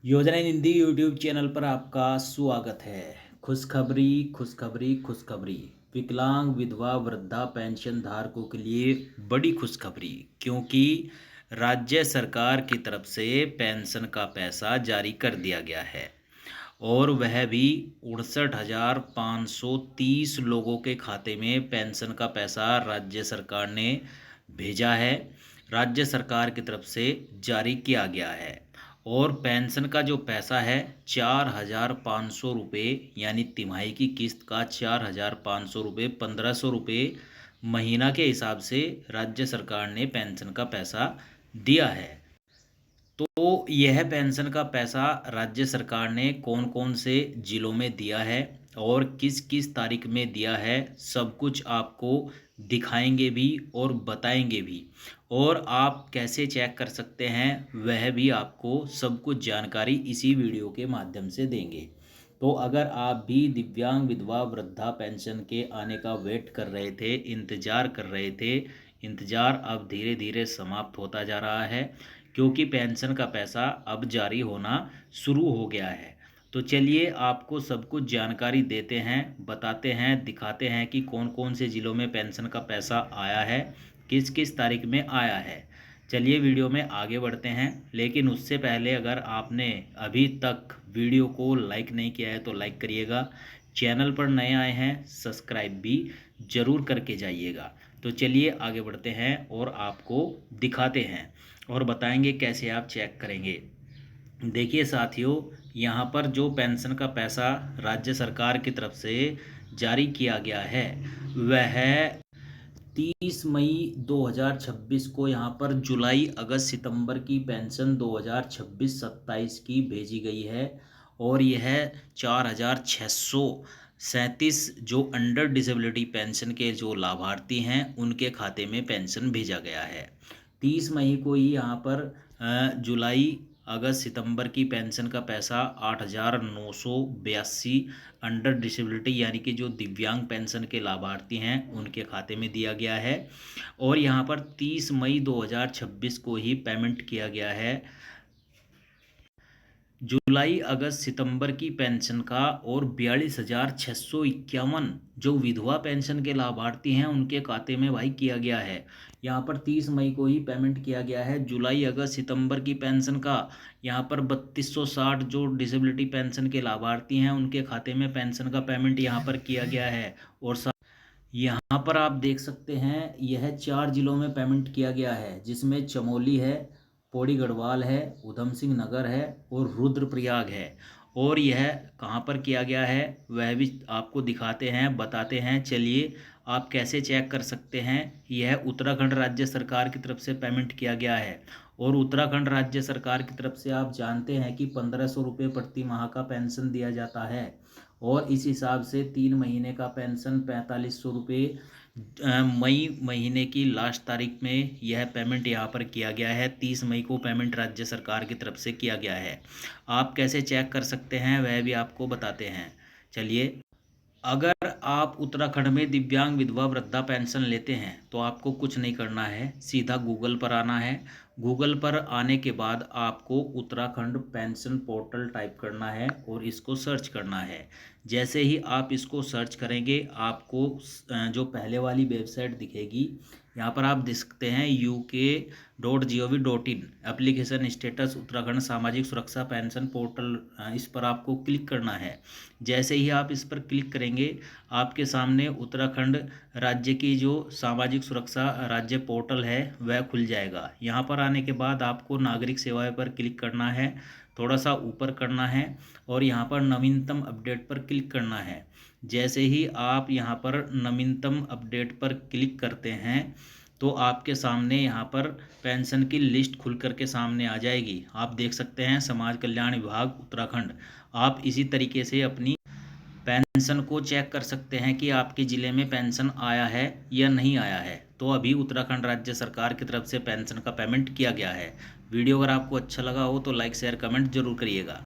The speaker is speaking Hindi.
योजना हिंदी यूट्यूब चैनल पर आपका स्वागत है। खुशखबरी खुशखबरी खुशखबरी। विकलांग विधवा वृद्धा पेंशन धारकों के लिए बड़ी खुशखबरी, क्योंकि राज्य सरकार की तरफ से पेंशन का पैसा जारी कर दिया गया है और वह भी 59,530 लोगों के खाते में पेंशन का पैसा राज्य सरकार ने भेजा है। राज्य सरकार की तरफ से जारी किया गया है और पेंशन का जो पैसा है 4,500 रुपये, यानी तिमाही की किस्त का 4,500 रुपये, 1,500 रुपये महीना के हिसाब से राज्य सरकार ने पेंशन का पैसा दिया है। तो यह पेंशन का पैसा राज्य सरकार ने कौन कौन से ज़िलों में दिया है और किस किस तारीख में दिया है, सब कुछ आपको दिखाएंगे भी और बताएंगे भी। और आप कैसे चेक कर सकते हैं वह भी आपको सब कुछ जानकारी इसी वीडियो के माध्यम से देंगे। तो अगर आप भी दिव्यांग विधवा वृद्धा पेंशन के आने का वेट कर रहे थे, इंतज़ार कर रहे थे, इंतज़ार अब धीरे धीरे समाप्त होता जा रहा है, क्योंकि पेंशन का पैसा अब जारी होना शुरू हो गया है। तो चलिए आपको सब कुछ जानकारी देते हैं, बताते हैं, दिखाते हैं कि कौन कौन से ज़िलों में पेंशन का पैसा आया है, किस किस तारीख में आया है। चलिए वीडियो में आगे बढ़ते हैं, लेकिन उससे पहले अगर आपने अभी तक वीडियो को लाइक नहीं किया है तो लाइक करिएगा। चैनल पर नए आए हैं सब्सक्राइब भी ज़रूर करके जाइएगा। तो चलिए आगे बढ़ते हैं और आपको दिखाते हैं और बताएंगे कैसे आप चेक करेंगे। देखिए साथियों, यहाँ पर जो पेंशन का पैसा राज्य सरकार की तरफ से जारी किया गया है वह 30 मई 2026 को यहाँ पर जुलाई अगस्त सितंबर की पेंशन 2026-27 की भेजी गई है। और यह 4,637 जो अंडर डिसेबिलिटी पेंशन के जो लाभार्थी हैं उनके खाते में पेंशन भेजा गया है। 30 मई को ही यहाँ पर जुलाई अगस्त सितंबर की पेंशन का पैसा 8,982 अंडर डिसेबिलिटी यानी कि जो दिव्यांग पेंशन के लाभार्थी हैं उनके खाते में दिया गया है। और यहाँ पर 30 मई 2026 को ही पेमेंट किया गया है जुलाई अगस्त सितंबर की पेंशन का। और 42,651 जो विधवा पेंशन के लाभार्थी हैं उनके खाते में भाई किया गया है। यहाँ पर 30 मई को ही पेमेंट किया गया है जुलाई अगस्त सितंबर की पेंशन का। यहाँ पर 3260 जो डिसेबिलिटी पेंशन के लाभार्थी हैं उनके खाते में पेंशन का पेमेंट यहाँ पर किया गया है। और यहाँ पर आप देख सकते हैं यह 4 जिलों में पेमेंट किया गया है, जिसमें चमोली है, पौड़ी गढ़वाल है, उधम सिंह नगर है और रुद्रप्रयाग है। और यह कहाँ पर किया गया है वह भी आपको दिखाते हैं, बताते हैं। चलिए आप कैसे चेक कर सकते हैं। यह उत्तराखंड राज्य सरकार की तरफ से पेमेंट किया गया है। और उत्तराखंड राज्य सरकार की तरफ से आप जानते हैं कि 1,500 रुपये प्रति माह का पेंशन दिया जाता है। और इस हिसाब से 3 महीने का पेंशन 4,500 रुपये मई महीने की लास्ट तारीख में यह पेमेंट यहाँ पर किया गया है। 30 मई को पेमेंट राज्य सरकार की तरफ से किया गया है। आप कैसे चेक कर सकते हैं वह भी आपको बताते हैं। चलिए, अगर आप उत्तराखंड में दिव्यांग विधवा वृद्धा पेंशन लेते हैं तो आपको कुछ नहीं करना है, सीधा गूगल पर आना है। गूगल पर आने के बाद आपको उत्तराखंड पेंशन पोर्टल टाइप करना है और इसको सर्च करना है। जैसे ही आप इसको सर्च करेंगे आपको जो पहले वाली वेबसाइट दिखेगी, यहाँ पर आप देख सकते हैं uk.gov.in एप्लीकेशन स्टेटस उत्तराखंड सामाजिक सुरक्षा पेंशन पोर्टल। इस पर आपको क्लिक करना है। जैसे ही आप इस पर क्लिक करेंगे आपके सामने उत्तराखंड राज्य की जो सामाजिक सुरक्षा राज्य पोर्टल है वह खुल जाएगा। यहाँ पर आने के बाद आपको नागरिक सेवाएं पर क्लिक करना है, थोड़ा सा ऊपर करना है और यहाँ पर नवीनतम अपडेट पर क्लिक करना है। जैसे ही आप यहाँ पर नवीनतम अपडेट पर क्लिक करते हैं तो आपके सामने यहाँ पर पेंशन की लिस्ट खुल करके सामने आ जाएगी। आप देख सकते हैं समाज कल्याण विभाग उत्तराखंड। आप इसी तरीके से अपनी पेंशन को चेक कर सकते हैं कि आपके ज़िले में पेंशन आया है या नहीं आया है। तो अभी उत्तराखंड राज्य सरकार की तरफ से पेंशन का पेमेंट किया गया है। वीडियो अगर आपको अच्छा लगा हो तो लाइक शेयर कमेंट जरूर करिएगा।